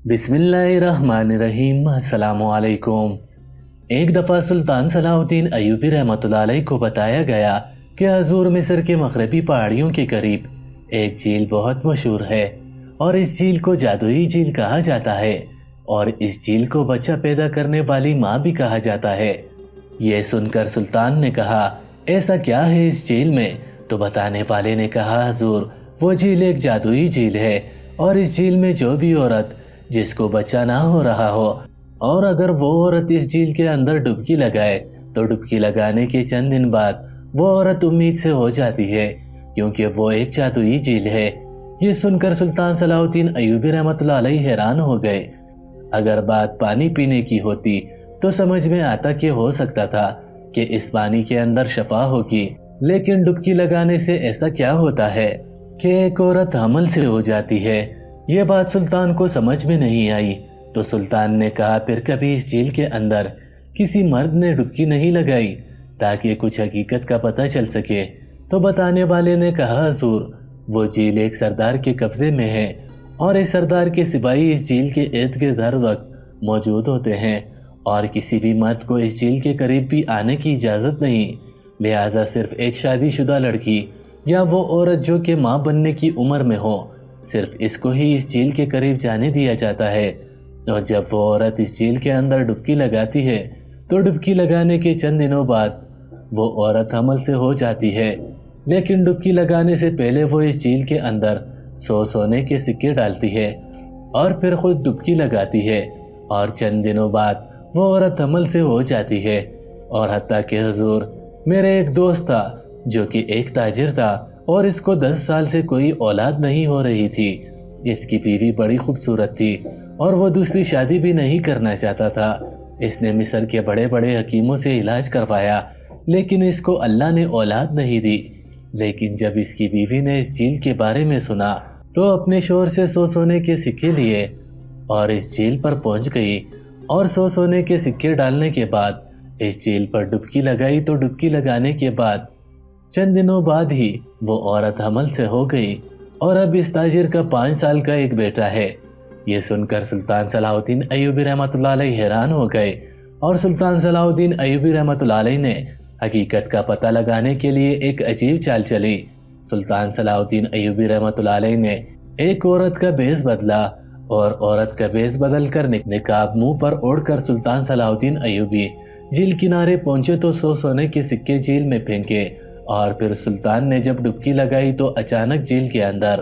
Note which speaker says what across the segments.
Speaker 1: بسم اللہ الرحمن الرحیم۔ السلام علیکم۔ ایک دفعہ سلطان صلاح الدین ایوبی رحمۃ اللہ علیہ کو بتایا گیا کہ حضور مصر کے مغربی پہاڑیوں کے قریب ایک جھیل بہت مشہور ہے اور اس جھیل کو جادوئی جھیل کہا جاتا ہے اور اس جھیل کو بچہ پیدا کرنے والی ماں بھی کہا جاتا ہے۔ یہ سن کر سلطان نے کہا، ایسا کیا ہے اس جھیل میں؟ تو بتانے والے نے کہا، حضور وہ جھیل ایک جادوئی جھیل ہے اور اس جھیل میں جو بھی عورت جس کو بچہ نہ ہو رہا ہو اور اگر وہ عورت اس جھیل کے اندر ڈبکی لگائے تو ڈبکی لگانے کے چند دن بعد وہ عورت امید سے ہو جاتی ہے، کیونکہ وہ ایک جادوئی جھیل ہے۔ یہ سن کر سلطان صلاح الدین ایوبی رحمۃ اللہ علیہ حیران ہو گئے۔ اگر بات پانی پینے کی ہوتی تو سمجھ میں آتا کہ ہو سکتا تھا کہ اس پانی کے اندر شفا ہوگی، لیکن ڈبکی لگانے سے ایسا کیا ہوتا ہے کہ ایک عورت حمل سے ہو جاتی ہے؟ یہ بات سلطان کو سمجھ میں نہیں آئی تو سلطان نے کہا، پھر کبھی اس جھیل کے اندر کسی مرد نے ڈبکی نہیں لگائی تاکہ کچھ حقیقت کا پتہ چل سکے؟ تو بتانے والے نے کہا، حضور وہ جھیل ایک سردار کے قبضے میں ہے اور اس سردار کے سپاہی اس جھیل کے ارد گرد ہر وقت موجود ہوتے ہیں اور کسی بھی مرد کو اس جھیل کے قریب بھی آنے کی اجازت نہیں، لہٰذا صرف ایک شادی شدہ لڑکی یا وہ عورت جو کہ ماں بننے کی عمر میں ہو، صرف اس کو ہی اس جھیل کے قریب جانے دیا جاتا ہے۔ اور جب وہ عورت اس جھیل کے اندر ڈبکی لگاتی ہے تو ڈبکی لگانے کے چند دنوں بعد وہ عورت حمل سے ہو جاتی ہے، لیکن ڈبکی لگانے سے پہلے وہ اس جھیل کے اندر 100 سونے کے سکے ڈالتی ہے اور پھر خود ڈبکی لگاتی ہے اور چند دنوں بعد وہ عورت حمل سے ہو جاتی ہے۔ اور حتیٰ کہ حضور میرے ایک دوست تھا جو کہ ایک تاجر تھا اور اس کو 10 سال سے کوئی اولاد نہیں ہو رہی تھی۔ اس کی بیوی بڑی خوبصورت تھی اور وہ دوسری شادی بھی نہیں کرنا چاہتا تھا۔ اس نے مصر کے بڑے بڑے حکیموں سے علاج کروایا لیکن اس کو اللہ نے اولاد نہیں دی۔ لیکن جب اس کی بیوی نے اس جھیل کے بارے میں سنا تو اپنے شوہر سے 100 سونے کے سکے لیے اور اس جھیل پر پہنچ گئی اور 100 سونے کے سکے ڈالنے کے بعد اس جھیل پر ڈبکی لگائی تو ڈبکی لگانے کے بعد چند دنوں بعد ہی وہ عورت حمل سے ہو گئی اور اب اس تاجر کا 5 سال کا ایک بیٹا ہے۔ یہ سن کر سلطان صلاح الدین ایوبی رحمۃ اللہ علیہ حیران ہو گئے اور سلطان صلاح الدین ایوبی رحمۃ اللہ علیہ نے حقیقت کا پتہ لگانے کے لیے ایک عجیب چال چلی۔ سلطان صلاح الدین ایوبی رحمۃ اللہ علیہ نے ایک عورت کا بیس بدلا اور عورت کا بیس بدل کر نقاب منہ پر اوڑھ کر سلطان صلاح الدین ایوبی جھیل کنارے پہنچے تو 100 سونے کے سکے جھیل میں پھینکے اور پھر سلطان نے جب ڈبکی لگائی تو اچانک جھیل کے اندر۔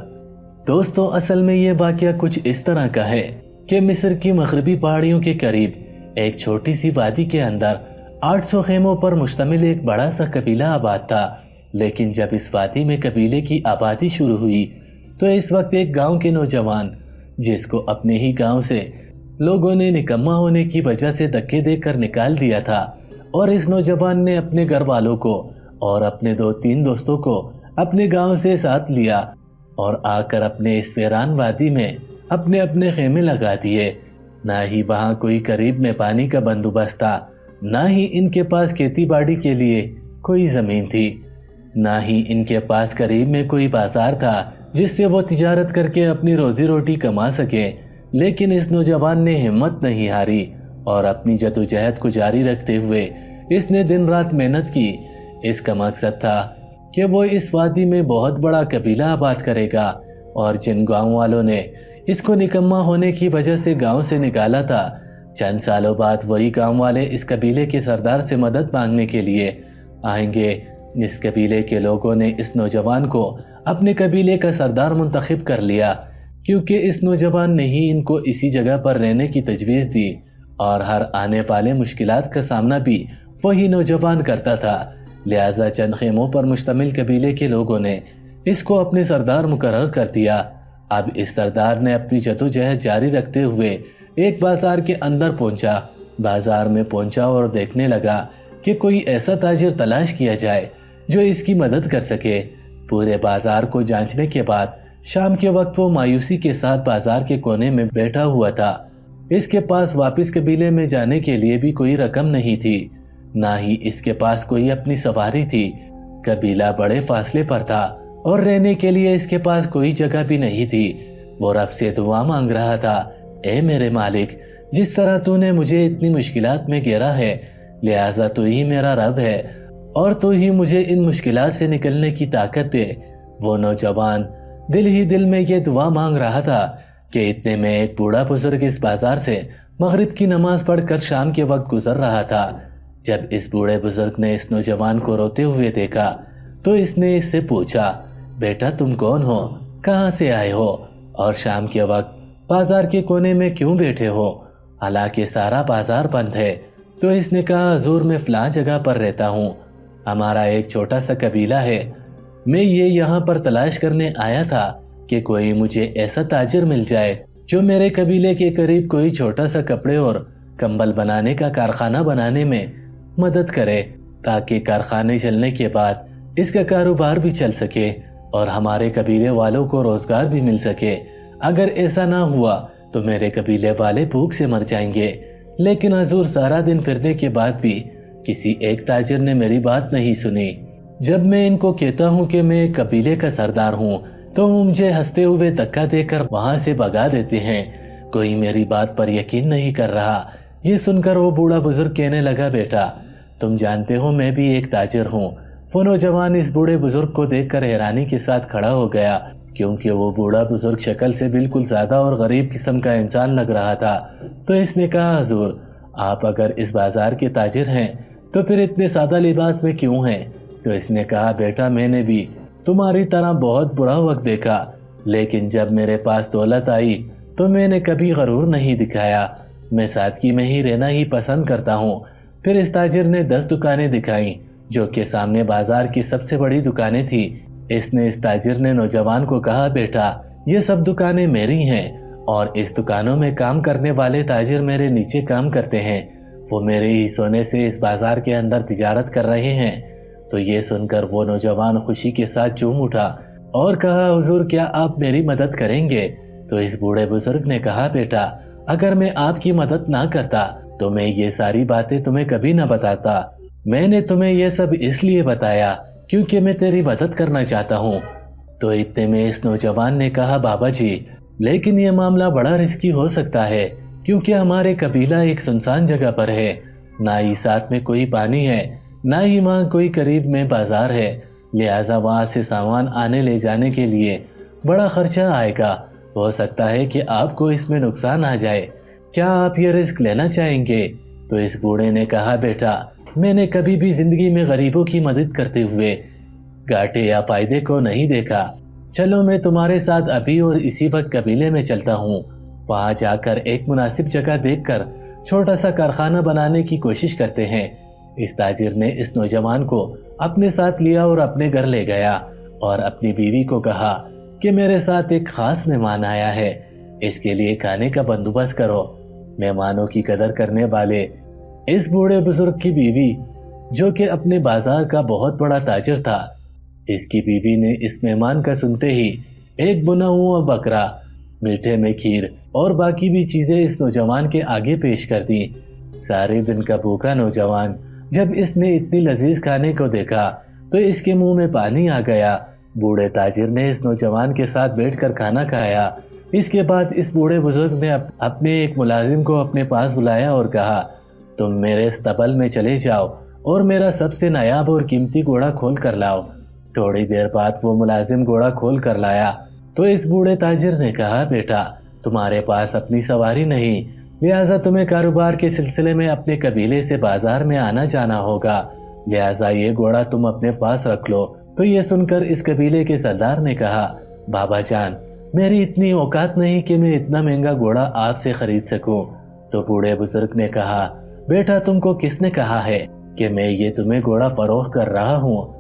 Speaker 1: دوستو اصل میں یہ واقعہ کچھ اس طرح کا ہے کہ مصر کی مغربی پہاڑیوں کے قریب ایک چھوٹی سی وادی کے اندر 800 خیموں پر مشتمل ایک بڑا سا قبیلہ آباد تھا، لیکن جب اس وادی میں قبیلے کی آبادی شروع ہوئی تو اس وقت ایک گاؤں کے نوجوان جس کو اپنے ہی گاؤں سے لوگوں نے نکما ہونے کی وجہ سے دھکے دے کر نکال دیا تھا، اور اس نوجوان نے اپنے گھر والوں کو اور اپنے 2-3 دوستوں کو اپنے گاؤں سے ساتھ لیا اور آ کر اپنے اس ویران وادی میں اپنے خیمے لگا دیے۔ نہ ہی وہاں کوئی قریب میں پانی کا بندوبست تھا، نہ ہی ان کے پاس کھیتی باڑی کے لیے کوئی زمین تھی، نہ ہی ان کے پاس قریب میں کوئی بازار تھا جس سے وہ تجارت کر کے اپنی روزی روٹی کما سکے۔ لیکن اس نوجوان نے ہمت نہیں ہاری اور اپنی جدوجہد کو جاری رکھتے ہوئے اس نے دن رات محنت کی۔ اس کا مقصد تھا کہ وہ اس وادی میں بہت بڑا قبیلہ آباد کرے گا، اور جن گاؤں والوں نے اس کو نکما ہونے کی وجہ سے گاؤں سے نکالا تھا، چند سالوں بعد وہی گاؤں والے اس قبیلے کے سردار سے مدد مانگنے کے لیے آئیں گے۔ اس قبیلے کے لوگوں نے اس نوجوان کو اپنے قبیلے کا سردار منتخب کر لیا، کیونکہ اس نوجوان نے ہی ان کو اسی جگہ پر رہنے کی تجویز دی اور ہر آنے والے مشکلات کا سامنا بھی وہی نوجوان کرتا تھا۔ لہٰذا چند خیموں پر مشتمل قبیلے کے لوگوں نے اس کو اپنے سردار مقرر کر دیا۔ اب اس سردار نے اپنی جدوجہد جاری رکھتے ہوئے ایک بازار کے اندر پہنچا۔ بازار میں پہنچا اور دیکھنے لگا کہ کوئی ایسا تاجر تلاش کیا جائے جو اس کی مدد کر سکے۔ پورے بازار کو جانچنے کے بعد شام کے وقت وہ مایوسی کے ساتھ بازار کے کونے میں بیٹھا ہوا تھا۔ اس کے پاس واپس قبیلے میں جانے کے لیے بھی کوئی رقم نہیں تھی، نہ ہی اس کے پاس کوئی اپنی سواری تھی۔ قبیلہ بڑے فاصلے پر تھا اور رہنے کے لیے اس کے پاس کوئی جگہ بھی نہیں تھی۔ وہ رب سے دعا مانگ رہا تھا اے میرے مالک، جس طرح تو نے مجھے اتنی مشکلات میں گھیرا ہے، لہٰذا تو ہی میرا رب ہے اور تو ہی مجھے ان مشکلات سے نکلنے کی طاقت دے۔ وہ نوجوان دل ہی دل میں یہ دعا مانگ رہا تھا کہ اتنے میں ایک بوڑھا بزرگ اس بازار سے مغرب کی نماز پڑھ کر شام کے وقت گزر رہا تھا۔ جب اس بوڑھے بزرگ نے اس نوجوان کو روتے ہوئے دیکھا تو اس نے اس سے پوچھا، بیٹا تم کون ہو، کہاں سے آئے ہو اور شام کے وقت بازار کے کونے میں کیوں بیٹھے ہو، حالانکہ سارا بازار بند ہے؟ تو اس نے کہا، حضور میں فلاں جگہ پر رہتا ہوں، ہمارا ایک چھوٹا سا قبیلہ ہے، میں یہ یہاں پر تلاش کرنے آیا تھا کہ کوئی مجھے ایسا تاجر مل جائے جو میرے قبیلے کے قریب کوئی چھوٹا سا کپڑے اور کمبل بنانے کا کارخانہ بنانے میں مدد کرے، تاکہ کارخانے چلنے کے بعد اس کا کاروبار بھی چل سکے اور ہمارے قبیلے والوں کو روزگار بھی مل سکے۔ اگر ایسا نہ ہوا تو میرے قبیلے والے بھوک سے مر جائیں گے۔ لیکن حضور سارا دن پھرنے کے بعد بھی کسی ایک تاجر نے میری بات نہیں سنی۔ جب میں ان کو کہتا ہوں کہ میں ایک قبیلے کا سردار ہوں تو وہ مجھے ہنستے ہوئے دھکا دے کر وہاں سے بھگا دیتے ہیں۔ کوئی میری بات پر یقین نہیں کر رہا۔ یہ سن کر وہ بوڑھا بزرگ کہنے لگا، بیٹا تم جانتے ہو میں بھی ایک تاجر ہوں۔ وہ نوجوان اس بوڑھے بزرگ کو دیکھ کر حیرانی کے ساتھ کھڑا ہو گیا، کیونکہ وہ بوڑھا بزرگ شکل سے بالکل سادہ اور غریب قسم کا انسان لگ رہا تھا۔ تو اس نے کہا، حضور آپ اگر اس بازار کے تاجر ہیں تو پھر اتنے سادہ لباس میں کیوں ہیں؟ تو اس نے کہا، بیٹا میں نے بھی تمہاری طرح بہت برا وقت دیکھا، لیکن جب میرے پاس دولت آئی تو میں نے کبھی غرور نہیں دکھایا، میں سادگی میں ہی رہنا ہی پسند کرتا ہوں۔ پھر اس تاجر نے 10 دکانیں دکھائیں جو کہ سامنے بازار کی سب سے بڑی دکانیں تھی۔ اس تاجر نے نوجوان کو کہا، بیٹا یہ سب دکانیں میری ہیں اور اس دکانوں میں کام کرنے والے تاجر میرے نیچے کام کرتے ہیں، وہ میرے ہی سونے سے اس بازار کے اندر تجارت کر رہے ہیں۔ تو یہ سن کر وہ نوجوان خوشی کے ساتھ جھوم اٹھا اور کہا، حضور کیا آپ میری مدد کریں گے؟ تو اس بوڑھے بزرگ نے کہا، بیٹا اگر میں آپ کی مدد نہ کرتا تو میں یہ ساری باتیں تمہیں کبھی نہ بتاتا۔ میں نے تمہیں یہ سب اس لیے بتایا کیونکہ میں تیری مدد کرنا چاہتا ہوں۔ تو اتنے میں اس نوجوان نے کہا، بابا جی لیکن یہ معاملہ بڑا رسکی ہو سکتا ہے کیونکہ ہمارے قبیلہ ایک سنسان جگہ پر ہے، نہ ہی ساتھ میں کوئی پانی ہے، نہ ہی وہاں کوئی قریب میں بازار ہے، لہٰذا وہاں سے سامان آنے لے جانے کے لیے بڑا خرچہ آئے گا، ہو سکتا ہے کہ آپ کو اس میں نقصان آ جائے، کیا آپ یہ رسک لینا چاہیں گے؟ تو اس بوڑھے نے کہا، بیٹا میں نے کبھی بھی زندگی میں غریبوں کی مدد کرتے ہوئے گھاٹے یا فائدے کو نہیں دیکھا، چلو میں تمہارے ساتھ ابھی اور اسی وقت قبیلے میں چلتا ہوں، وہاں جا کر ایک مناسب جگہ دیکھ کر چھوٹا سا کارخانہ بنانے کی کوشش کرتے ہیں۔ اس تاجر نے اس نوجوان کو اپنے ساتھ لیا اور اپنے گھر لے گیا اور اپنی بیوی کو کہا کہ میرے ساتھ ایک خاص مہمان آیا ہے، اس کے لیے کھانے کا بندوبست کرو۔ مہمانوں کی قدر کرنے والے اس بوڑھے بزرگ کی بیوی، جو کہ اپنے بازار کا بہت بڑا تاجر تھا، اس کی بیوی نے اس مہمان کا سنتے ہی ایک بنا ہوا بکرا، میٹھے میں کھیر اور باقی بھی چیزیں اس نوجوان کے آگے پیش کر دی۔ سارے دن کا بھوکا نوجوان جب اس نے اتنی لذیذ کھانے کو دیکھا تو اس کے منہ میں پانی آ گیا۔ بوڑھے تاجر نے اس نوجوان کے ساتھ بیٹھ کر کھانا کھایا۔ اس کے بعد اس بوڑھے بزرگ نے اپنے ایک ملازم کو اپنے پاس بلایا اور کہا، تم میرے استبل میں چلے جاؤ اور میرا سب سے نایاب اور قیمتی گھوڑا کھول کر لاؤ۔ تھوڑی دیر بعد وہ ملازم گھوڑا کھول کر لایا تو اس بوڑھے تاجر نے کہا، بیٹا تمہارے پاس اپنی سواری نہیں، لہٰذا تمہیں کاروبار کے سلسلے میں اپنے قبیلے سے بازار میں آنا جانا ہوگا، لہٰذا یہ گھوڑا تم اپنے پاس رکھ لو۔ تو یہ سن کر اس قبیلے کے سردار نے کہا، بابا جان میری اتنی اوقات نہیں کہ میں اتنا مہنگا گھوڑا آپ سے خرید سکوں۔ تو بوڑھے بزرگ نے کہا، بیٹا تم کو کس نے کہا ہے کہ میں یہ تمہیں گھوڑا فروخت کر رہا ہوں؟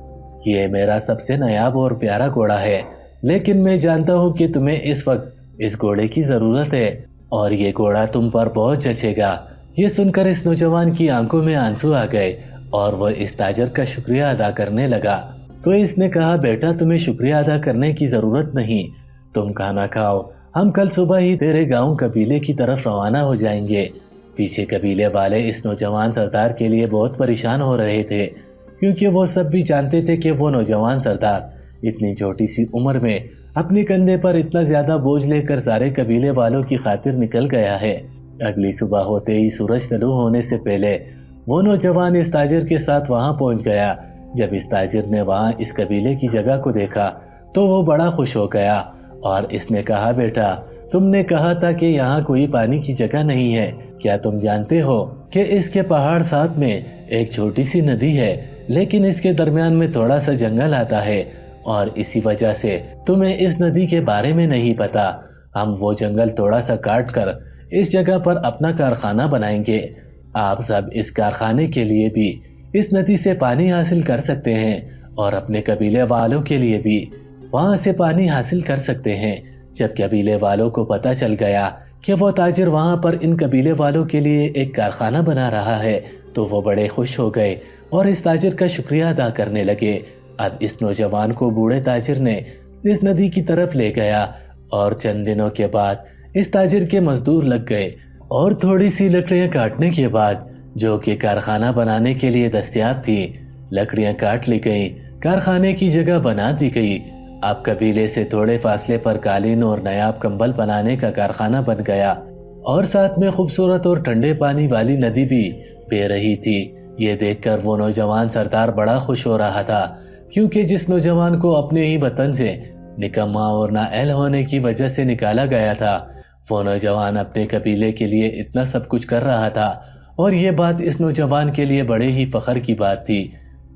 Speaker 1: یہ میرا سب سے نایاب اور پیارا گھوڑا ہے، لیکن میں جانتا ہوں کہ تمہیں اس وقت اس گھوڑے کی ضرورت ہے اور یہ گھوڑا تم پر بہت جچے گا۔ یہ سن کر اس نوجوان کی آنکھوں میں آنسو آ گئے اور وہ اس تاجر کا شکریہ ادا کرنے لگا۔ تو اس نے کہا، بیٹا تمہیں شکریہ ادا کرنے کی ضرورت نہیں، تم کھانا کھاؤ، ہم کل صبح ہی تیرے گاؤں قبیلے کی طرف روانہ ہو جائیں گے۔ پیچھے قبیلے والے اس نوجوان سردار کے لیے بہت پریشان ہو رہے تھے، کیونکہ وہ سب بھی جانتے تھے کہ وہ نوجوان سردار اتنی چھوٹی سی عمر میں اپنے کندھے پر اتنا زیادہ بوجھ لے کر سارے قبیلے والوں کی خاطر نکل گیا ہے۔ اگلی صبح ہوتے ہی سورج طلوع ہونے سے پہلے وہ نوجوان اس تاجر کے ساتھ وہاں پہنچ گیا۔ جب اس تاجر نے وہاں اس قبیلے کی جگہ کو دیکھا تو وہ بڑا خوش ہو گیا اور اس نے کہا، بیٹا تم نے کہا تھا کہ یہاں کوئی پانی کی جگہ نہیں ہے، کیا تم جانتے ہو کہ اس کے پہاڑ ساتھ میں ایک چھوٹی سی ندی ہے، لیکن اس کے درمیان میں تھوڑا سا جنگل آتا ہے اور اسی وجہ سے تمہیں اس ندی کے بارے میں نہیں پتا۔ ہم وہ جنگل تھوڑا سا کاٹ کر اس جگہ پر اپنا کارخانہ بنائیں گے۔ آپ سب اس کارخانے کے لیے بھی اس ندی سے پانی حاصل کر سکتے ہیں اور اپنے قبیلے والوں کے لیے بھی وہاں سے پانی حاصل کر سکتے ہیں۔ جب قبیلے والوں کو پتہ چل گیا کہ وہ تاجر وہاں پر ان قبیلے والوں کے لیے ایک کارخانہ بنا رہا ہے تو وہ بڑے خوش ہو گئے اور اس تاجر کا شکریہ ادا کرنے لگے۔ اب اس نوجوان کو بوڑھے تاجر نے اس ندی کی طرف لے گیا اور چند دنوں کے بعد اس تاجر کے مزدور لگ گئے اور تھوڑی سی لکڑیاں کاٹنے کے بعد جو کہ کارخانہ بنانے کے لیے دستیاب تھی، لکڑیاں کاٹ لی گئی، کارخانے کی جگہ بنا دی گئی۔ اب قبیلے سے تھوڑے فاصلے پر قالین اور نایاب کمبل بنانے کا کارخانہ بن گیا اور ساتھ میں خوبصورت اور ٹھنڈے پانی والی ندی بھی بہہ رہی تھی۔ یہ دیکھ کر وہ نوجوان سردار بڑا خوش ہو رہا تھا، کیونکہ جس نوجوان کو اپنے ہی وطن سے نکما اور نااہل ہونے کی وجہ سے نکالا گیا تھا، وہ نوجوان اپنے قبیلے کے لیے اتنا سب کچھ کر رہا تھا اور یہ بات اس نوجوان کے لیے بڑے ہی فخر کی بات تھی۔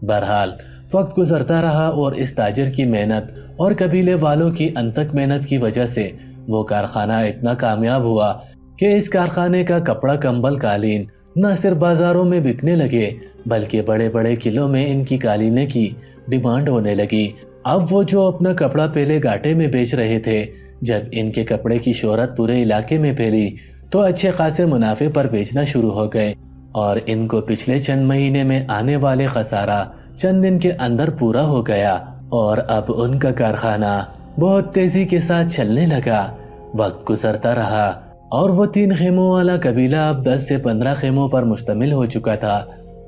Speaker 1: بہرحال وقت گزرتا رہا اور اس تاجر کی محنت اور قبیلے والوں کی انتھک محنت کی وجہ سے وہ کارخانہ اتنا کامیاب ہوا کہ اس کارخانے کا کپڑا، کمبل، قالین نہ صرف بازاروں میں بکنے لگے بلکہ بڑے بڑے قلعوں میں ان کی قالینیں کی ڈیمانڈ ہونے لگی۔ اب وہ جو اپنا کپڑا پہلے گھاٹے میں بیچ رہے تھے، جب ان کے کپڑے کی شہرت پورے علاقے میں پھیلی تو اچھے خاصے منافع پر بیچنا شروع ہو گئے اور ان کو پچھلے چند مہینے میں آنے والے خسارہ چند دن کے اندر پورا ہو گیا اور اب ان کا کارخانہ بہت تیزی کے ساتھ چلنے لگا۔ وقت گزرتا رہا اور وہ 3 خیموں والا قبیلہ اب 10 سے 15 خیموں پر مشتمل ہو چکا تھا۔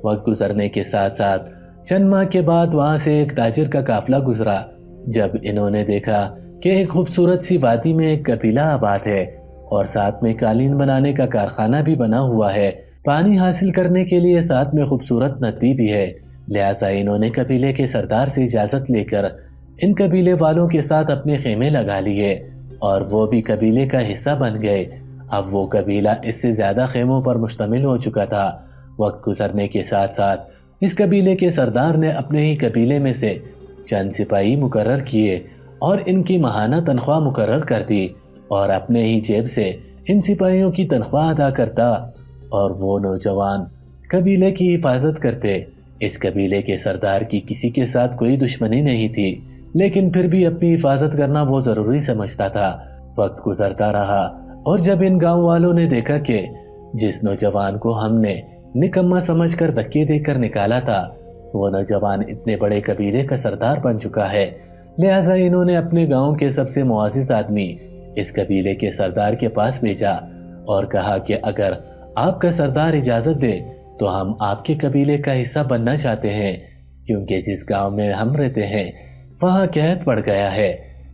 Speaker 1: وقت گزرنے کے ساتھ ساتھ چند ماہ کے بعد وہاں سے ایک تاجر کا قافلہ گزرا۔ جب انہوں نے دیکھا کہ ایک خوبصورت سی وادی میں ایک قبیلہ آباد ہے اور ساتھ میں قالین بنانے کا کارخانہ بھی بنا ہوا ہے، پانی حاصل کرنے کے لیے ساتھ میں خوبصورت ندی بھی ہے، لہٰذا انہوں نے قبیلے کے سردار سے اجازت لے کر ان قبیلے والوں کے ساتھ اپنے خیمے لگا لیے اور وہ بھی قبیلے کا حصہ بن گئے۔ اب وہ قبیلہ اس سے زیادہ خیموں پر مشتمل ہو چکا تھا۔ وقت گزرنے کے ساتھ ساتھ اس قبیلے کے سردار نے اپنے ہی قبیلے میں سے چند سپاہی مقرر کیے اور ان کی ماہانہ تنخواہ مقرر کر دی اور اپنے ہی جیب سے ان سپاہیوں کی تنخواہ ادا کرتا اور وہ نوجوان قبیلے کی حفاظت کرتے۔ اس قبیلے کے سردار کی کسی کے ساتھ کوئی دشمنی نہیں تھی، لیکن پھر بھی اپنی حفاظت کرنا وہ ضروری سمجھتا تھا۔ وقت گزرتا رہا اور جب ان گاؤں والوں نے دیکھا کہ جس نوجوان کو ہم نے نکما سمجھ کر دھکے دے کر نکالا تھا، وہ نوجوان اتنے بڑے قبیلے کا سردار بن چکا ہے، لہٰذا انہوں نے اپنے گاؤں کے سب سے معزز آدمی اس قبیلے کے سردار کے پاس بھیجا اور کہا کہ اگر آپ کا سردار اجازت دے تو ہم آپ کے قبیلے کا حصہ بننا چاہتے ہیں، کیونکہ جس گاؤں میں ہم رہتے ہیں وہاں قحط پڑ گیا ہے،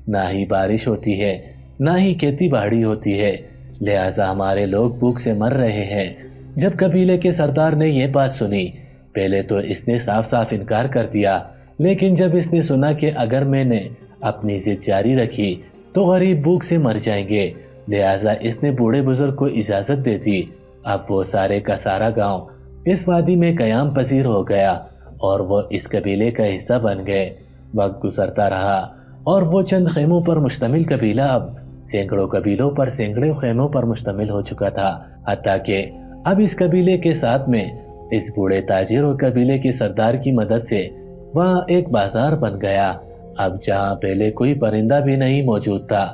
Speaker 1: نہ ہی بارش ہوتی ہے نہ ہی کھیتی باڑی ہوتی ہے، لہٰذا ہمارے لوگ بھوک سے مر رہے ہیں۔ جب قبیلے کے سردار نے یہ بات سنی، پہلے تو اس نے صاف صاف انکار کر دیا، لیکن جب اس نے سنا کہ اگر میں نے اپنی ضد جاری رکھی تو غریب بھوک سے مر جائیں گے، لہٰذا اس نے بوڑھے بزرگ کو اجازت دے دی۔ اب وہ سارے کا سارا گاؤں اس وادی میں قیام پذیر ہو گیا اور وہ اس قبیلے کا حصہ بن گئے۔ وقت گزرتا رہا اور وہ چند خیموں پر مشتمل قبیلہ اب سینکڑوں قبیلوں پر سینکڑوں خیموں پر مشتمل ہو چکا تھا، حتیٰ کہ اب اس قبیلے کے ساتھ میں اس بوڑھے تاجر اور قبیلے کے سردار کی مدد سے وہاں ایک بازار بن گیا۔ اب جہاں پہلے کوئی پرندہ بھی نہیں موجود تھا،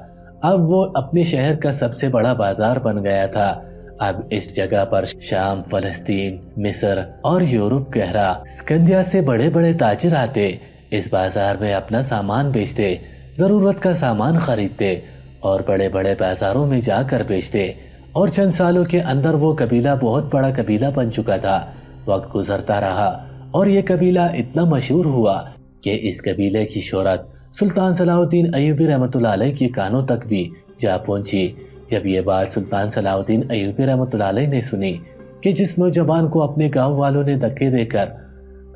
Speaker 1: اب وہ اپنے شہر کا سب سے بڑا بازار بن گیا تھا۔ اب اس جگہ پر شام، فلسطین، مصر اور یورپ گہرا اسکندیا سے بڑے بڑے تاجر آتے، اس بازار میں اپنا سامان بیچتے، ضرورت کا سامان خریدتے اور بڑے بڑے بازاروں میں جا کر بیچتے، اور چند سالوں کے اندر وہ قبیلہ بہت بڑا قبیلہ بن چکا تھا۔ وقت گزرتا رہا اور یہ قبیلہ اتنا مشہور ہوا کہ اس قبیلے کی شہرت سلطان صلاح الدین ایوبی رحمۃ اللہ علیہ کے کانوں تک بھی جا پہنچی۔ جب یہ بات سلطان صلاح الدین ایوبی رحمۃ اللہ علیہ نے سنی کہ جس نوجوان کو اپنے گاؤں والوں نے دھکے دے کر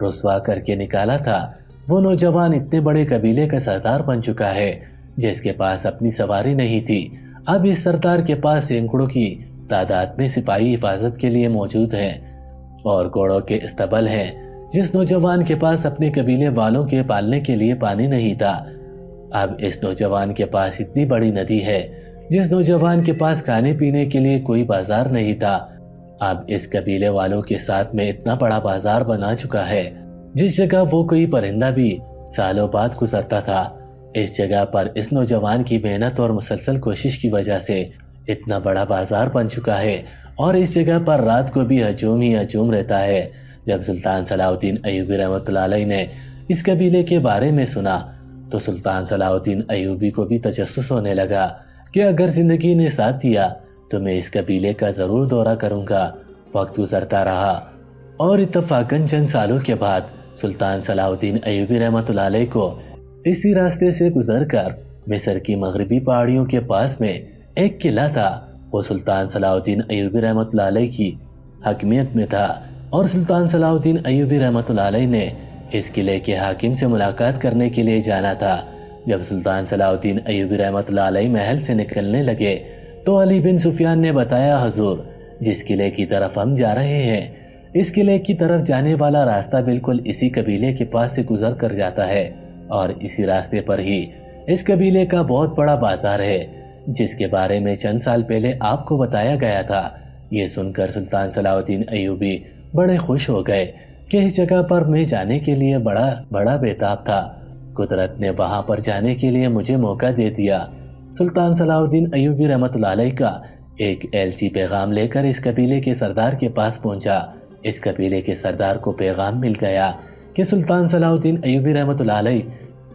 Speaker 1: رسوا کر کے نکالا تھا، وہ نوجوان اتنے بڑے قبیلے کا سردار بن چکا ہے جس کے پاس اپنی سواری نہیں تھی، اب اس سردار کے پاس سینکڑوں کی تعداد میں سپاہی حفاظت کے لیے موجود ہیں اور گھوڑوں کے استبل ہیں۔ جس نوجوان کے پاس اپنے قبیلے والوں کے پالنے کے لیے پانی نہیں تھا، اب اس نوجوان کے پاس اتنی بڑی ندی ہے۔ جس نوجوان کے پاس کھانے پینے کے لیے کوئی بازار نہیں تھا، اب اس قبیلے والوں کے ساتھ میں اتنا بڑا بازار بنا چکا ہے۔ جس جگہ وہ کوئی پرندہ بھی سالوں بعد گزرتا تھا، اس جگہ پر اس نوجوان کی محنت اور مسلسل کوشش کی وجہ سے اتنا بڑا بازار بن چکا ہے، اور اس جگہ پر رات کو بھی ہجوم ہی ہجوم رہتا ہے۔ جب سلطان صلاح الدین ایوبی رحمۃ اللہ علیہ نے اس قبیلے کے بارے میں سنا تو سلطان صلاح الدین ایوبی کو بھی تجسس ہونے لگا کہ اگر زندگی نے ساتھ دیا تو میں اس قبیلے کا ضرور دورہ کروں گا۔ وقت گزرتا رہا اور اتفاقاً چند سالوں کے بعد سلطان صلاح الدین ایوبی رحمۃ اللہ علیہ کو اسی راستے سے گزر کر مصر کی مغربی پہاڑیوں کے پاس میں ایک قلعہ تھا، وہ سلطان صلاح الدین ایوبی رحمۃ اللہ علیہ کی حاکمیت میں تھا، اور سلطان صلاح الدین ایوبی رحمۃ اللہ علیہ نے اس قلعے کے حاکم سے ملاقات کرنے کے لیے جانا تھا۔ جب سلطان صلاح الدین ایوبی رحمۃ اللہ علیہ محل سے نکلنے لگے تو علی بن سفیان نے بتایا، حضور جس قلعے کی طرف ہم جا رہے ہیں، اس قلعے کی طرف جانے والا راستہ بالکل اسی قبیلے کے پاس سے گزر کر جاتا ہے، اور اسی راستے پر ہی اس قبیلے کا بہت بڑا بازار ہے جس کے بارے میں چند سال پہلے آپ کو بتایا گیا تھا۔ یہ سن کر سلطان صلاح الدین ایوبی بڑے خوش ہو گئے کہ اس جگہ پر میں جانے کے لیے بڑا بےتاب تھا، قدرت نے وہاں پر جانے کے لیے مجھے موقع دے دیا۔ سلطان صلاح الدین ایوبی رحمۃ اللہ علیہ کا ایک ایلچی پیغام لے کر اس قبیلے کے سردار کے پاس پہنچا۔ اس قبیلے کے سردار کو پیغام مل گیا کہ سلطان صلاح الدین ایوبی رحمۃ اللہ علیہ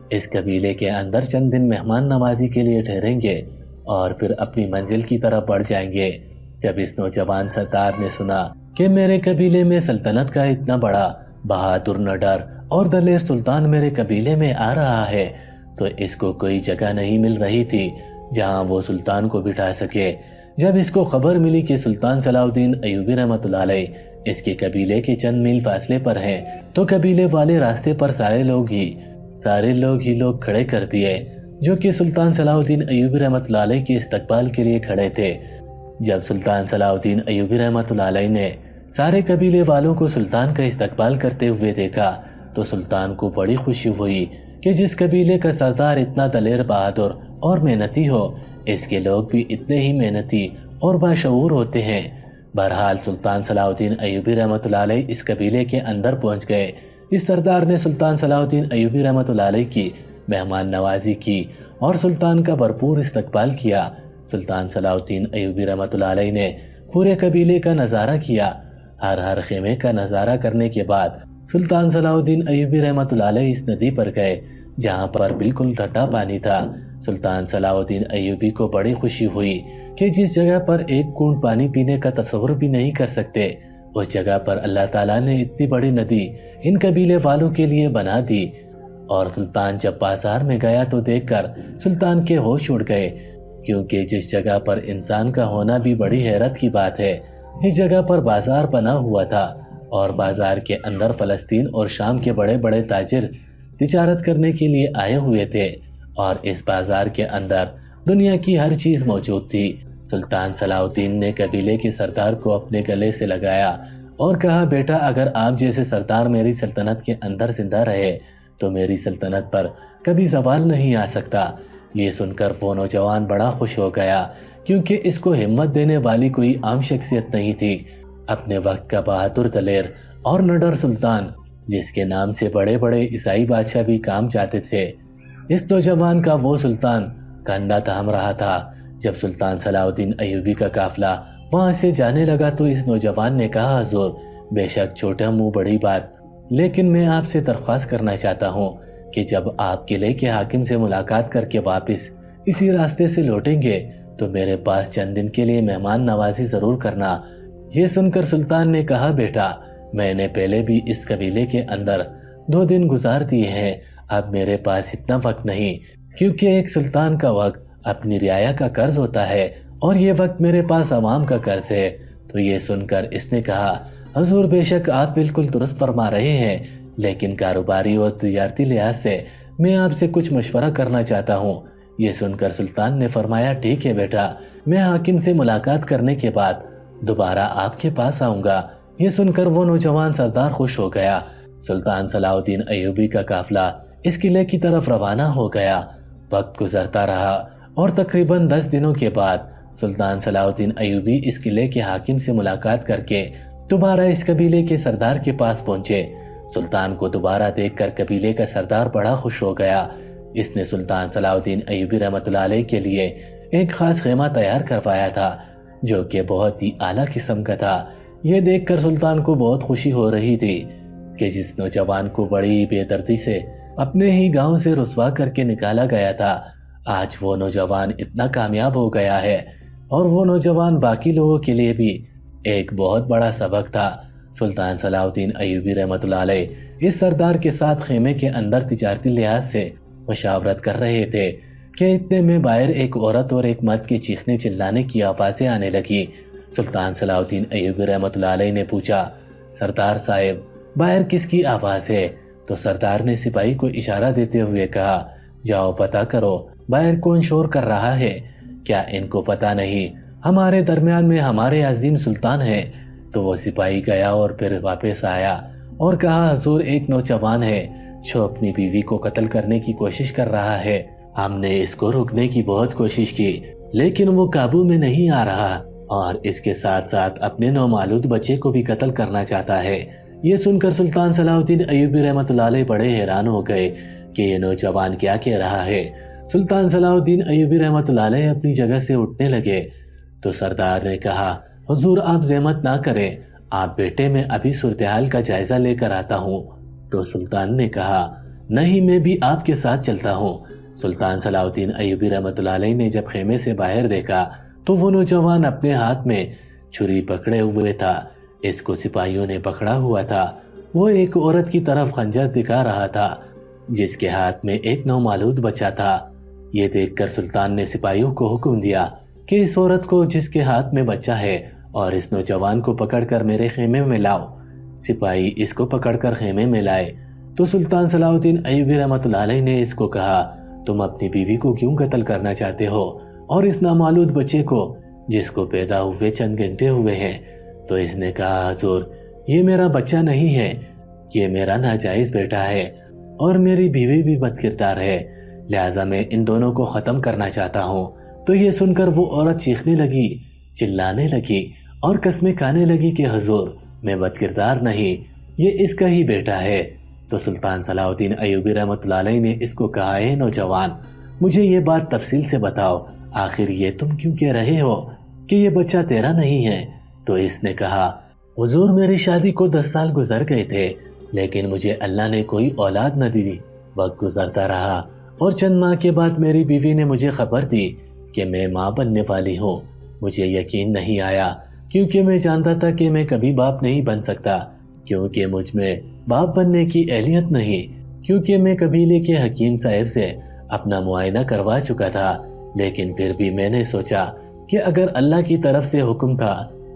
Speaker 1: اس قبیلے کے اندر چند دن مہمان نوازی کے لیے ٹھہریں گے اور پھر اپنی منزل کی طرف بڑھ جائیں گے۔ جب اس نوجوان سردار نے سنا کہ میرے قبیلے میں سلطنت کا اتنا بڑا بہادر نڈر اور دلیر سلطان میرے قبیلے میں آ رہا ہے تو اس کو کوئی جگہ نہیں مل رہی تھی جہاں وہ سلطان کو بٹھا سکے۔ جب اس کو خبر ملی کہ سلطان صلاح الدین ایوبی رحمۃ اللہ علیہ اس کے قبیلے کے چند میل فاصلے پر ہیں تو قبیلے والے راستے پر سارے لوگ ہی کھڑے کر دیے جو کہ سلطان صلاح الدین ایوبی رحمۃ اللہ علیہ کے استقبال کے لیے کھڑے تھے۔ جب سلطان صلاح الدین ایوبی رحمۃ اللہ علیہ نے سارے قبیلے والوں کو سلطان کا استقبال کرتے ہوئے دیکھا تو سلطان کو بڑی خوشی ہوئی کہ جس قبیلے کا سردار اتنا دلیر بہادر اور محنتی ہو، اس کے لوگ بھی اتنے ہی محنتی اور باشعور ہوتے ہیں۔ بہرحال سلطان صلاح الدین ایوبی رحمۃ اللہ علیہ اس قبیلے کے اندر پہنچ گئے۔ اس سردار نے سلطان صلاح الدین ایوبی رحمۃ اللہ علیہ کی مہمان نوازی کی اور سلطان کا بھرپور استقبال کیا۔ سلطان صلاح الدین ایوبی رحمۃ اللہ علیہ نے پورے قبیلے کا نظارہ کیا۔ ہر خیمے کا نظارہ کرنے کے بعد سلطان صلاح الدین ایوبی رحمۃ اللہ علیہ اس ندی پر گئے جہاں پر بالکل ٹھنڈا پانی تھا۔ سلطان صلاح الدین ایوبی کو بڑی خوشی ہوئی کہ جس جگہ پر ایک گھونٹ پانی پینے کا تصور بھی نہیں کر سکتے، اس جگہ پر اللہ تعالیٰ نے اتنی بڑی ندی ان قبیلے والوں کے لیے بنا دی۔ اور سلطان جب بازار میں گیا تو دیکھ کر سلطان کے ہوش اڑ گئے، کیونکہ جس جگہ پر انسان کا ہونا بھی بڑی حیرت کی بات ہے، اس جگہ پر بازار بنا ہوا تھا اور بازار کے اندر فلسطین اور شام کے بڑے بڑے تاجر تجارت کرنے کے لیے آئے ہوئے تھے، اور اس بازار کے اندر دنیا کی ہر چیز موجود تھی۔ سلطان صلاح الدین نے قبیلے کے سردار کو اپنے گلے سے لگایا اور کہا، بیٹا اگر آپ جیسے سردار میری سلطنت کے اندر زندہ رہے تو میری سلطنت پر کبھی زوال نہیں آ سکتا۔ یہ سن کر وہ نوجوان بڑا خوش ہو گیا کیونکہ اس کو ہمت دینے والی کوئی عام شخصیت نہیں تھی۔ اپنے وقت کا بہادر دلیر اور نڈر سلطان جس کے نام سے بڑے بڑے عیسائی بادشاہ بھی کام چاہتے تھے، اس نوجوان کا وہ سلطان کندھا تھام رہا تھا۔ جب سلطان صلاح الدین ایوبی کا قافلہ وہاں سے جانے لگا تو اس نوجوان نے کہا، حضور بے شک چھوٹا منہ بڑی بات، لیکن میں آپ سے درخواست کرنا چاہتا ہوں کہ جب آپ قلعے کے حاکم سے ملاقات کر کے واپس اسی راستے سے لوٹیں گے تو میرے پاس چند دن کے لیے مہمان نوازی ضرور کرنا۔ یہ سن کر سلطان نے کہا، بیٹا میں نے پہلے بھی اس قبیلے کے اندر 2 دن گزار دیے ہیں، اب میرے پاس اتنا وقت نہیں، کیونکہ ایک سلطان کا وقت اپنی رعایا کا قرض ہوتا ہے اور یہ وقت میرے پاس عوام کا قرض ہے۔ تو یہ سن کر اس نے کہا، حضور بے شک آپ بالکل درست فرما رہے ہیں، لیکن کاروباری اور تجارتی لحاظ سے میں آپ سے کچھ مشورہ کرنا چاہتا ہوں۔ یہ سن کر سلطان نے فرمایا، ٹھیک ہے بیٹا، میں حاکم سے ملاقات کرنے کے بعد دوبارہ آپ کے پاس آؤں گا۔ یہ سن کر وہ نوجوان سردار خوش ہو گیا۔ سلطان صلاح الدین ایوبی کا قافلہ اس قلعے کی طرف روانہ ہو گیا۔ وقت گزرتا رہا اور تقریباً 10 دنوں کے بعد سلطان صلاح الدین ایوبی اس قلعے کے حاکم سے ملاقات کر کے دوبارہ اس قبیلے کے سردار کے پاس پہنچے۔ سلطان کو دوبارہ دیکھ کر قبیلے کا سردار بڑا خوش ہو گیا۔ اس نے سلطان صلاح الدین ایوبی رحمۃ اللہ علیہ کے لیے ایک خاص خیمہ تیار کروایا تھا جو کہ بہت ہی اعلیٰ قسم کا تھا۔ یہ دیکھ کر سلطان کو بہت خوشی ہو رہی تھی کہ جس نوجوان کو بڑی بے دردی سے اپنے ہی گاؤں سے رسوا کر کے نکالا گیا تھا، آج وہ نوجوان اتنا کامیاب ہو گیا ہے، اور وہ نوجوان باقی لوگوں کے لیے بھی ایک بہت بڑا سبق تھا۔ سلطان صلاح الدین ایوبی رحمۃ اللہ علیہ اس سردار کے ساتھ خیمے کے اندر تجارتی لحاظ سے مشاورت کر رہے تھے کہ اتنے میں باہر ایک عورت اور ایک مرد کے چیخنے چلانے کی آوازیں آنے لگی۔ سلطان صلاح الدین ایوبی رحمۃ اللہ علیہ نے پوچھا، سردار صاحب باہر کس کی آواز ہے؟ تو سردار نے سپاہی کو اشارہ دیتے ہوئے کہا، جاؤ پتہ کرو باہر کون شور کر رہا ہے، کیا ان کو پتہ نہیں ہمارے درمیان میں ہمارے عظیم سلطان ہیں؟ تو وہ سپاہی گیا اور پھر واپس آیا اور کہا، حضور ایک نوجوان ہے جو اپنی بیوی کو قتل کرنے کی کوشش کر رہا ہے، ہم نے اس کو روکنے کی بہت کوشش کی لیکن وہ قابو میں نہیں آ رہا، اور اس کے ساتھ ساتھ اپنے نومولود بچے کو بھی قتل کرنا چاہتا ہے۔ یہ سن کر سلطان صلاح الدین ایوبی رحمۃ اللہ علیہ بڑے حیران ہو گئے کہ یہ نوجوان کیا کہہ رہا ہے۔ سلطان صلاح الدین ایوبی رحمۃ اللہ علیہ اپنی جگہ سے اٹھنے لگے تو سردار نے کہا، حضور آپ زحمت نہ کریں، آپ بیٹے میں ابھی صورتحال کا جائزہ لے کر آتا ہوں۔ تو سلطان نے کہا، نہیں میں بھی آپ کے ساتھ چلتا ہوں۔ سلطان صلاح الدین ایوبی رحمۃ اللہ علیہ نے جب خیمے سے باہر دیکھا تو وہ نوجوان اپنے ہاتھ میں چھری پکڑے ہوئے تھا، اس کو سپاہیوں نے پکڑا ہوا تھا۔ وہ ایک عورت کی طرف خنجر دکھا رہا تھا جس کے ہاتھ میں ایک نومولود بچہ تھا۔ یہ دیکھ کر سلطان نے سپاہیوں کو حکم دیا کہ اس عورت کو جس کے ہاتھ میں بچہ ہے اور اس نوجوان کو پکڑ کر میرے خیمے میں لاؤ۔ سپاہی اس کو پکڑ کر خیمے میں لائے تو سلطان صلاح الدین ایوبی رحمۃ اللہ علیہ نے اس کو کہا، تم اپنی بیوی کو کیوں قتل کرنا چاہتے ہو اور اس نامولود بچے کو جس کو پیدا ہوئے چند گھنٹے ہوئے ہیں؟ تو اس نے کہا، حضور یہ میرا بچہ نہیں ہے، یہ میرا ناجائز بیٹا ہے اور میری بیوی بھی بد کردار ہے، لہٰذا میں ان دونوں کو ختم کرنا چاہتا ہوں۔ تو یہ سن کر وہ عورت چیخنے لگی، چلانے لگی اور قسمیں کھانے لگی کہ حضور میں بد کردار نہیں، یہ اس کا ہی بیٹا ہے۔ تو سلطان صلاح الدین ایوبی رحمۃ اللہ علیہ نے اس کو کہا، اے نوجوان مجھے یہ بات تفصیل سے بتاؤ، آخر یہ تم کیوں کہہ رہے ہو کہ یہ بچہ تیرا نہیں ہے؟ تو اس نے کہا، حضور میری شادی کو 10 سال گزر گئے تھے لیکن مجھے اللہ نے کوئی اولاد نہ دی۔ وقت گزرتا رہا اور چند ماہ کے بعد میری بیوی نے مجھے خبر دی کہ میں ماں بننے والی ہوں۔ مجھے یقین نہیں آیا کیونکہ میں جانتا تھا کہ میں کبھی باپ نہیں بن سکتا، کیونکہ مجھ میں باپ بننے کی اہلیت نہیں، کیونکہ میں قبیلے کے حکیم صاحب سے اپنا معائنہ کروا چکا تھا۔ لیکن پھر بھی میں نے سوچا کہ اگر اللہ کی طرف سے حکم تھا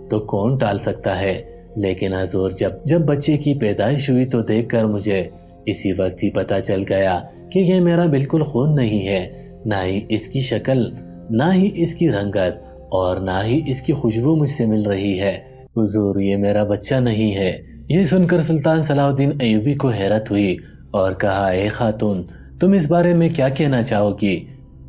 Speaker 1: تو کون ٹال سکتا ہے۔ لیکن حضور جب بچے کی پیدائش ہوئی تو دیکھ کر مجھے اسی وقت ہی پتہ چل گیا کہ یہ میرا بالکل خون نہیں ہے، نہ ہی اس کی شکل، نہ ہی اس کی رنگت اور نہ ہی اس کی خوشبو مجھ سے مل رہی ہے۔ حضور یہ میرا بچہ نہیں ہے۔ یہ سن کر سلطان صلاح الدین ایوبی کو حیرت ہوئی اور کہا، اے خاتون تم اس بارے میں کیا کہنا چاہو گی؟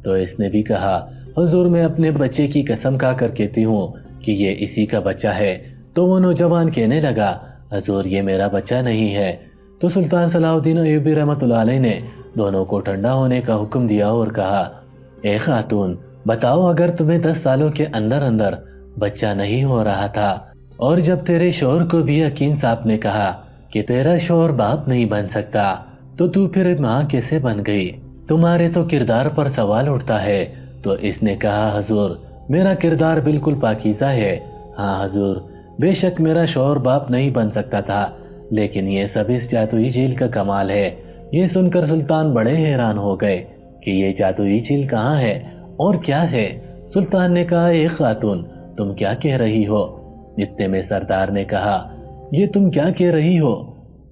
Speaker 1: تو اس نے بھی کہا، حضور میں اپنے بچے کی قسم کھا کر کہتی ہوں کہ یہ اسی کا بچہ ہے۔ تو وہ نوجوان کہنے لگا، حضور یہ میرا بچہ نہیں ہے۔ تو سلطان صلاح الدین ایوبی رحمۃ اللہ علیہ نے دونوں کو ٹھنڈا ہونے کا حکم دیا اور کہا، اے خاتون بتاؤ اگر تمہیں 10 سالوں کے اندر اندر بچہ نہیں ہو رہا تھا اور جب تیرے شوہر کو بھی حکیم صاحب نے کہا کہ تیرا شوہر باپ نہیں بن سکتا تو پھر ماں کیسے بن گئی؟ تمہارے تو کردار پر سوال اٹھتا ہے۔ تو اس نے کہا، حضور میرا کردار بالکل پاکیزہ ہے۔ ہاں حضور بے شک میرا شوہر باپ نہیں بن سکتا تھا، لیکن یہ سب اس جادوئی جھیل کا کمال ہے یہ سن کر سلطان بڑے حیران ہو گئے کہ یہ جادوئی جھیل کہاں ہے اور کیا ہے۔ سلطان نے کہا، اے خاتون، تم کیا کہہ رہی ہو؟ اتنے میں سردار نے کہا، یہ تم کیا کہہ رہی ہو؟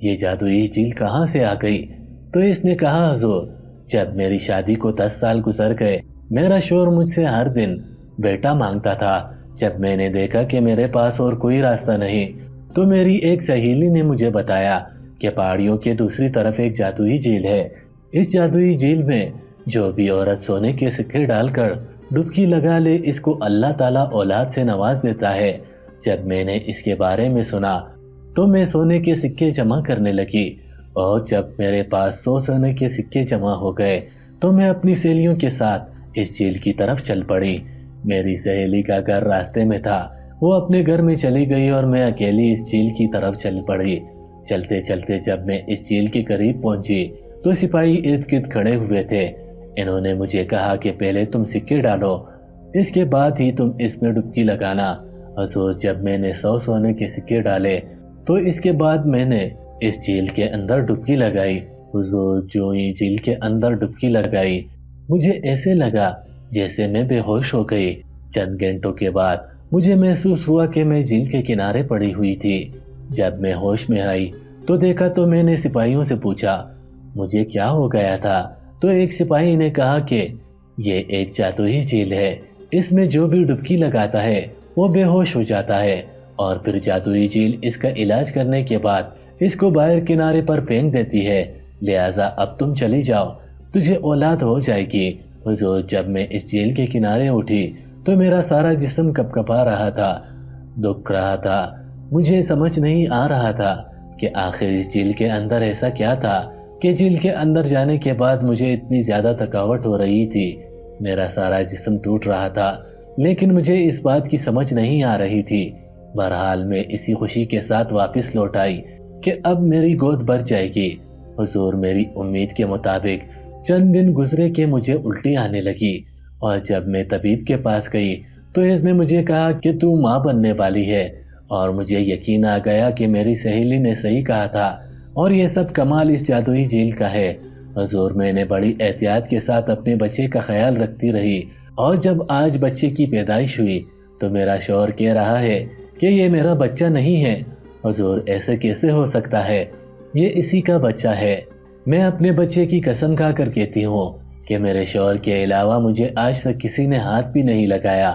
Speaker 1: یہ جادوئی جھیل کہاں سے آ گئی؟ تو اس نے کہا، حضور، جب میری شادی کو 10 سال گزر گئے، میرا شوہر مجھ سے ہر دن بیٹا مانگتا تھا۔ جب میں نے دیکھا کہ میرے پاس اور کوئی راستہ نہیں، تو میری ایک سہیلی نے مجھے بتایا کہ پہاڑیوں کے دوسری طرف ایک جادوئی جھیل ہے۔ اس جادوئی جھیل میں جو بھی عورت سونے کے سکے ڈال کر ڈبکی لگا لے، اس کو اللہ تعالیٰ اولاد سے نواز دیتا ہے۔ جب میں نے اس کے بارے میں سنا تو میں سونے کے سکے جمع کرنے لگی، اور جب میرے پاس 100 سونے کے سکے جمع ہو گئے تو میں اپنی سہیلیوں کے ساتھ اس جھیل کی طرف چل پڑی۔ میری سہیلی کا گھر راستے میں تھا، وہ اپنے گھر میں چلی گئی اور میں اکیلی اس جھیل کی طرف چل پڑی۔ چلتے چلتے جب میں اس جھیل کے قریب پہنچی تو سپاہی ارد گرد کھڑے ہوئے تھے۔ انہوں نے مجھے کہا کہ پہلے تم سکے ڈالو، اس کے بعد ہی تم اس میں ڈبکی لگانا۔ حضور، جب میں نے 100 سونے کے سکے ڈالے تو اس کے بعد میں نے اس جھیل کے اندر ڈبکی لگائی۔ حضور، جو ہی جھیل کے اندر ڈبکی لگائی، مجھے ایسے لگا جیسے میں بے ہوش ہو گئی۔ چند گھنٹوں کے بعد مجھے محسوس ہوا کہ میں جھیل کے کنارے پڑی ہوئی تھی۔ جب میں ہوش میں آئی تو دیکھا تو میں نے سپاہیوں سے پوچھا مجھے کیا ہو گیا تھا، تو ایک سپاہی نے کہا کہ یہ ایک جادوئی جھیل ہے، اس میں جو بھی ڈبکی لگاتا ہے وہ بے ہوش ہو جاتا ہے، اور پھر جادوئی جھیل اس کا علاج کرنے کے بعد اس کو باہر کنارے پر پھینک دیتی ہے، لہٰذا اب تم چلی جاؤ، تجھے اولاد ہو جائے گی۔ حضور، جب میں اس جھیل کے کنارے اٹھی تو میرا سارا جسم کپکپا رہا تھا، دکھ رہا تھا۔ مجھے سمجھ نہیں آ رہا تھا کہ آخر اس جھیل کے اندر ایسا کیا تھا کہ جھیل کے اندر جانے کے بعد مجھے اتنی زیادہ تھکاوٹ ہو رہی تھی، میرا سارا جسم ٹوٹ رہا تھا، لیکن مجھے اس بات کی سمجھ نہیں آ رہی تھی۔ بہرحال میں اسی خوشی کے ساتھ واپس لوٹ آئی کہ اب میری گود بھر جائے گی۔ حضور، میری امید کے مطابق چند دن گزرے کہ مجھے الٹی آنے لگی، اور جب میں طبیب کے پاس گئی تو اس نے مجھے کہا کہ تو ماں بننے والی ہے، اور مجھے یقین آ گیا کہ میری سہیلی نے صحیح کہا تھا، اور یہ سب کمال اس جادوئی جھیل کا ہے۔ حضور، میں نے بڑی احتیاط کے ساتھ اپنے بچے کا خیال رکھتی رہی، اور جب آج بچے کی پیدائش ہوئی تو میرا شوہر کہہ رہا ہے کہ یہ میرا بچہ نہیں ہے۔ حضور، ایسے کیسے ہو سکتا ہے؟ یہ اسی کا بچہ ہے۔ میں اپنے بچے کی قسم کھا کر کہتی ہوں کہ میرے شوہر کے علاوہ مجھے آج تک کسی نے ہاتھ بھی نہیں لگایا۔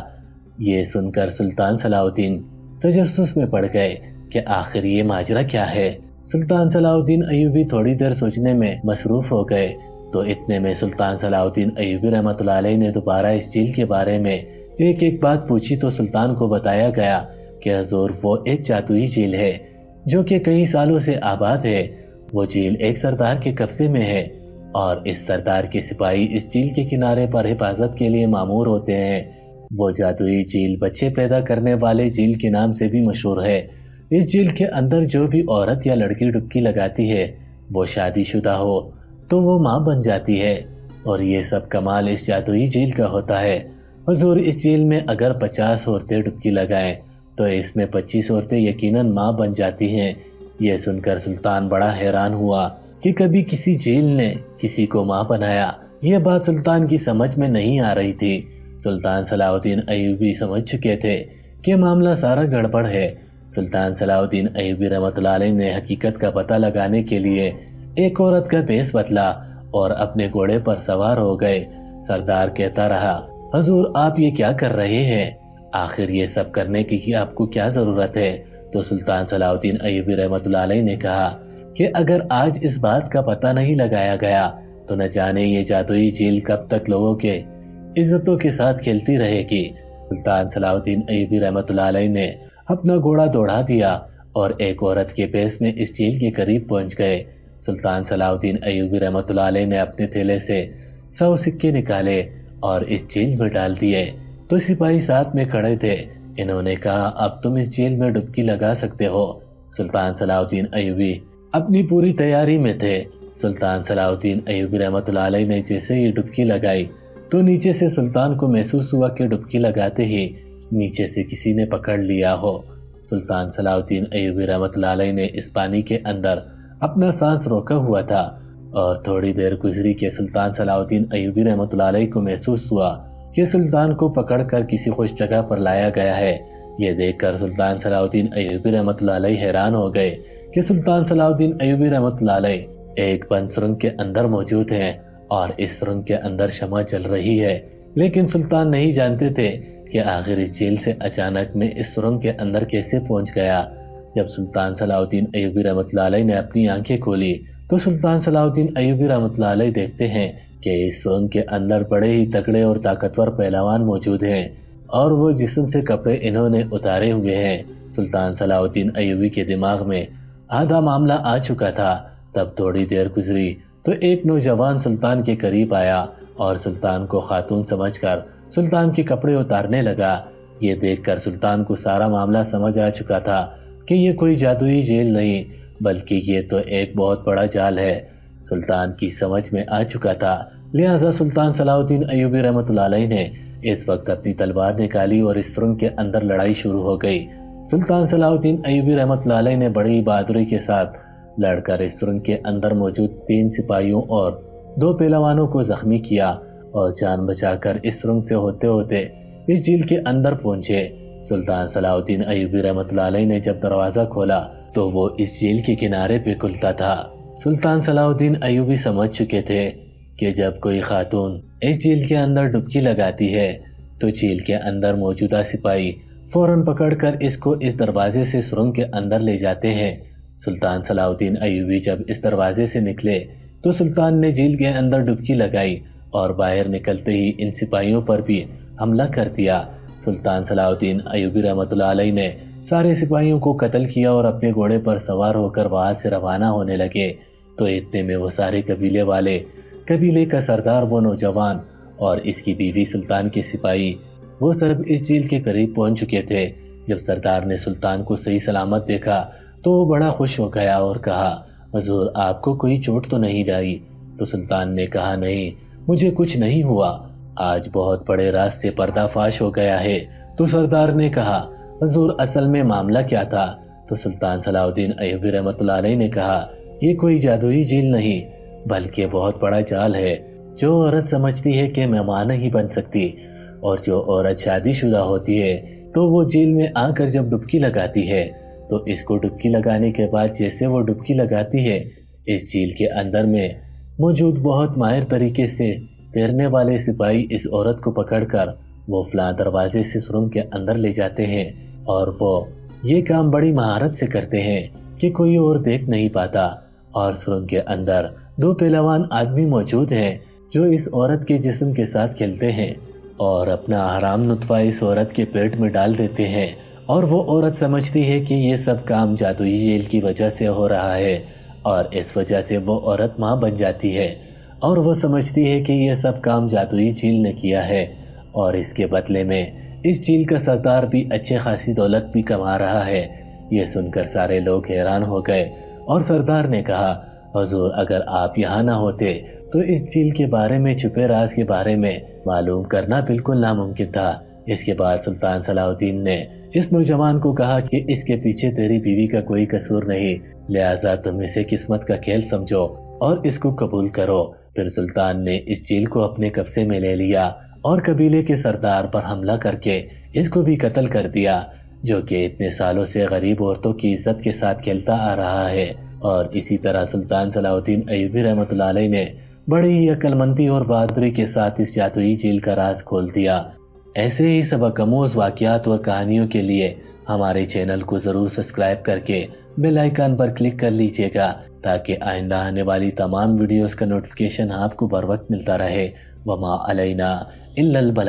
Speaker 1: یہ سن کر سلطان صلاح الدین تجسس میں پڑ گئے کہ آخر یہ ماجرا کیا ہے۔ سلطان صلاح الدین ایوبی تھوڑی دیر سوچنے میں مصروف ہو گئے، تو اتنے میں سلطان صلاح الدین ایوبی رحمۃ اللہ علیہ نے دوبارہ اس جھیل کے بارے میں ایک ایک بات پوچھی، تو سلطان کو بتایا گیا کہ حضور، وہ ایک جادوئی جھیل ہے جو کہ کئی سالوں سے آباد ہے۔ وہ جھیل ایک سردار کے قبضے میں ہے، اور اس سردار کے سپاہی اس جھیل کے کنارے پر حفاظت کے لیے مامور ہوتے ہیں۔ وہ جادوئی جھیل بچے پیدا کرنے والے جھیل کے نام سے بھی مشہور ہے۔ اس جھیل کے اندر جو بھی عورت یا لڑکی ڈبکی لگاتی ہے، وہ شادی شدہ ہو تو وہ ماں بن جاتی ہے، اور یہ سب کمال اس جادوئی جھیل کا ہوتا ہے۔ حضور، اس جھیل میں اگر 50 عورتیں ڈبکی لگائیں تو اس میں 25 عورتیں یقیناً ماں بن جاتی ہیں۔ یہ سن کر سلطان بڑا حیران ہوا کہ کبھی کسی جھیل نے کسی کو ماں بنایا۔ یہ بات سلطان کی سمجھ میں نہیں آ رہی تھی۔ سلطان صلاح الدین ایوبی سمجھ چکے تھے کہ معاملہ سارا گڑبڑ ہے۔ سلطان صلاح الدین ایوبی رحمۃ اللہ علیہ نے حقیقت کا پتہ لگانے کے لیے ایک عورت کا بھیس بدلا اور اپنے گھوڑے پر سوار ہو گئے۔ سردار کہتا رہا، حضور، آپ یہ کیا کر رہے ہیں؟ آخر یہ سب کرنے کی آپ کو کیا ضرورت ہے؟ تو سلطان صلاح الدین ایوبی رحمۃ اللہ علیہ نے کہا کہ اگر آج اس بات کا پتہ نہیں لگایا گیا تو نہ جانے یہ جادوئی جھیل کب تک لوگوں کے عزتوں کے ساتھ کھیلتی رہے گی۔ سلطان صلاح الدین ایوبی رحمۃ اللہ علیہ نے اپنا گھوڑا دوڑا دیا اور ایک عورت کے بھیس میں اس جھیل کے قریب پہنچ گئے۔ سلطان صلاح الدین ایوبی رحمۃ اللہ علیہ نے اپنے تھیلے سے 100 سکے نکالے اور اس جھیل میں ڈال دیے، تو سپاہی ساتھ میں کھڑے تھے۔ انہوں نے کہا، اب تم اس جھیل میں ڈبکی لگا سکتے ہو۔ سلطان صلاح الدین ایوبی اپنی پوری تیاری میں تھے۔ سلطان صلاح الدین ایوبی رحمۃ اللہ علیہ نے جیسے ہی ڈبکی لگائی تو نیچے سے سلطان کو محسوس ہوا کہ ڈبکی لگاتے ہی نیچے سے کسی نے پکڑ لیا ہو۔ سلطان صلاح الدین ایوبی رحمۃ اللہ علیہ نے اس پانی کے اندر اپنا سانس روکا ہوا تھا، اور تھوڑی دیر گزری کہ سلطان صلاح الدین ایوبی رحمۃ اللہ علیہ کو محسوس ہوا کہ سلطان کو پکڑ کر کسی خوش جگہ پر لایا گیا ہے۔ یہ دیکھ کر سلطان صلاح الدین ایوبی رحمۃ اللہ علیہ حیران ہو گئے کہ سلطان صلاح الدین ایوبی رحمۃ اللہ علیہ ایک بند سرنگ کے اندر موجود ہیں اور اس سرنگ کے اندر شمع جل رہی ہے، لیکن سلطان نہیں جانتے تھے کہ آخر اس جیل سے اچانک میں اس سرنگ کے اندر کیسے پہنچ گیا۔ جب سلطان صلاح الدین ایوبی رحمۃ اللہ علیہ نے اپنی آنکھیں کھولی تو سلطان صلاح الدین ایوبی رحمۃ اللہ علیہ دیکھتے ہیں کہ اس سرنگ کے اندر بڑے ہی تگڑے اور طاقتور پہلوان موجود ہیں اور وہ جسم سے کپڑے انہوں نے اتارے ہوئے ہیں۔ سلطان صلاح الدین ایوبی کے دماغ میں آدھا معاملہ آ چکا تھا۔ تب تھوڑی دیر گزری تو ایک نوجوان سلطان کے قریب آیا اور سلطان کو خاتون سمجھ کر سلطان کے کپڑے اتارنے لگا۔ یہ دیکھ کر سلطان کو سارا معاملہ سمجھ آ چکا تھا کہ یہ کوئی جادوئی جیل نہیں بلکہ یہ تو ایک بہت بڑا جال ہے۔ سلطان کی سمجھ میں آ چکا تھا، لہٰذا سلطان صلاح الدین ایوبی رحمۃ اللہ علیہ نے اس وقت اپنی تلوار نکالی اور اس سرنگ کے اندر لڑائی شروع ہو گئی۔ سلطان صلاح الدین ایوبی رحمۃ اللہ علیہ نے بڑی بہادری کے ساتھ لڑ کر اس سرنگ کے اندر موجود 3 سپاہیوں اور 2 پہلوانوں کو زخمی کیا اور جان بچا کر اس سرنگ سے ہوتے ہوتے اس جھیل کے اندر پہنچے۔ سلطان صلاح الدین ایوبی رحمۃ اللہ علیہ نے جب دروازہ کھولا تو وہ اس جھیل کے کنارے پہ کھلتا تھا۔ سلطان صلاح الدین ایوبی سمجھ چکے تھے کہ جب کوئی خاتون اس جھیل کے اندر ڈبکی لگاتی ہے تو جھیل کے اندر موجودہ سپاہی فوراً پکڑ کر اس کو اس دروازے سے سرنگ کے اندر لے جاتے ہیں۔ سلطان صلاح الدین ایوبی جب اس دروازے سے نکلے تو سلطان نے جھیل کے اندر ڈبکی لگائی اور باہر نکلتے ہی ان سپاہیوں پر بھی حملہ کر دیا۔ سلطان صلاح الدین ایوبی رحمۃ اللہ علیہ نے سارے سپاہیوں کو قتل کیا اور اپنے گھوڑے پر سوار ہو کر وہاں سے روانہ ہونے لگے تو اتنے میں وہ سارے قبیلے والے، قبیلے کا سردار وہ نوجوان اور اس کی بیوی سلطان کے سپاہی، وہ سب اس جھیل کے قریب پہنچ چکے تھے۔ جب سردار نے سلطان کو صحیح سلامت دیکھا تو وہ بڑا خوش ہو گیا اور کہا، حضور آپ کو کوئی چوٹ تو نہیں لائی؟ تو سلطان نے کہا، نہیں مجھے کچھ نہیں ہوا، آج بہت بڑے راز سے پردہ فاش ہو گیا ہے۔ تو سردار نے کہا، حضور اصل میں معاملہ کیا تھا؟ تو سلطان صلاح الدین ایوبی رحمۃ اللہ علیہ نے کہا، یہ کوئی جادوئی جھیل نہیں بلکہ بہت بڑا جال ہے۔ جو عورت سمجھتی ہے کہ مہمان نہیں بن سکتی اور جو عورت شادی شدہ ہوتی ہے تو وہ جھیل میں آ کر جب ڈبکی لگاتی ہے تو اس کو ڈبکی لگانے کے بعد جیسے وہ ڈبکی لگاتی ہے اس جھیل کے اندر میں موجود بہت ماہر طریقے سے تیرنے والے سپاہی اس عورت کو پکڑ کر وہ فلاں دروازے سے سرنگ کے اندر لے جاتے ہیں اور وہ یہ کام بڑی مہارت سے کرتے ہیں کہ کوئی اور دیکھ نہیں پاتا، اور سرنگ کے اندر 2 پہلوان آدمی موجود ہیں جو اس عورت کے جسم کے ساتھ کھیلتے ہیں اور اپنا حرام نطفہ اس عورت کے پیٹ میں ڈال دیتے ہیں، اور وہ عورت سمجھتی ہے کہ یہ سب کام جادوئی جیل کی وجہ سے ہو رہا ہے اور اس وجہ سے وہ عورت ماں بن جاتی ہے، اور وہ سمجھتی ہے کہ یہ سب کام جادوئی جیل نے کیا ہے اور اس کے بدلے میں اس جیل کا سردار بھی اچھے خاصی دولت بھی کما رہا ہے۔ یہ سن کر سارے لوگ حیران ہو گئے اور سردار نے کہا، حضور اگر آپ یہاں نہ ہوتے تو اس جھیل کے بارے میں چھپے راز کے بارے میں معلوم کرنا بالکل ناممکن تھا۔ اس کے بعد سلطان صلاح الدین نے اس نوجوان کو کہا کہ اس کے پیچھے تیری بیوی کا کوئی قصور نہیں، لہٰذا تم اسے قسمت کا کھیل سمجھو اور اس کو قبول کرو۔ پھر سلطان نے اس جھیل کو اپنے قبضے میں لے لیا اور قبیلے کے سردار پر حملہ کر کے اس کو بھی قتل کر دیا، جو کہ اتنے سالوں سے غریب عورتوں کی عزت کے ساتھ کھیلتا آ رہا ہے۔ اور اسی طرح سلطان صلاح الدین ایوبی رحمۃ اللہ علیہ نے بڑی ہی عقل مندی اور بہادری کے ساتھ اس جادوئی جھیل کا راز کھول دیا۔ ایسے ہی سبق آموز واقعات اور کہانیوں کے لیے ہمارے چینل کو ضرور سبسکرائب کر کے بیل آئیکن پر کلک کر لیجیے گا تاکہ آئندہ آنے والی تمام ویڈیوز کا نوٹیفیکیشن آپ کو بر وقت ملتا رہے۔ وما علینا الا البلاغ۔